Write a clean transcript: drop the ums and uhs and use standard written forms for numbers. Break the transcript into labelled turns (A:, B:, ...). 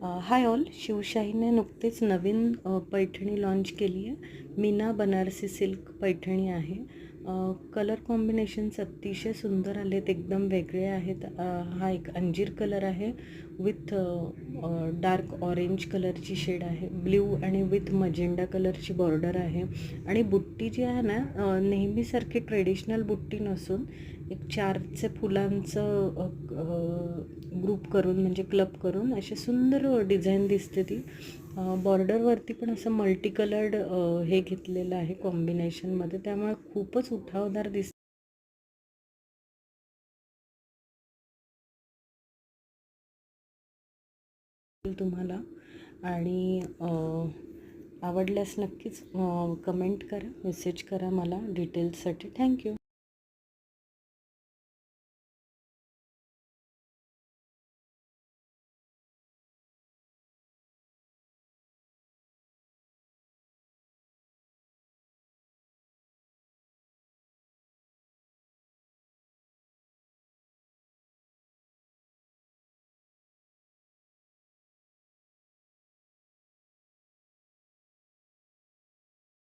A: Hi all, शिवशाहीने नुकतेच नवीन Paithani launch केली आहे. मीना बनारसी सिल्क पैठणी आहे. कलर कॉम्बिनेशन्स अतिशय सुंदर आलेत, एकदम वेगळे आहेत. हा एक अंजीर कलर आहे विथ डार्क ऑरेंज कलरची शेड आहे, ब्ल्यू आणि विथ मजेंडा कलरची बॉर्डर आहे. आणि बुट्टी जी आहे ना, नेहमीसारखी ट्रेडिशनल बुट्टी नसून एक चारचे फुलांचं ग्रुप करून म्हणजे क्लब करून असे सुंदर डिझाईन दिसते ती. बॉर्डरवरती पण असं मल्टी कलर्ड हे घेतलेलं आहे कॉम्बिनेशनमध्ये, त्यामुळे खूपच उठावदार दिसते तुम्हाला. आणि आवडल्यास नक्कीच कमेंट करा, मेसेज करा मला डिटेल्ससाठी. थँक्यू.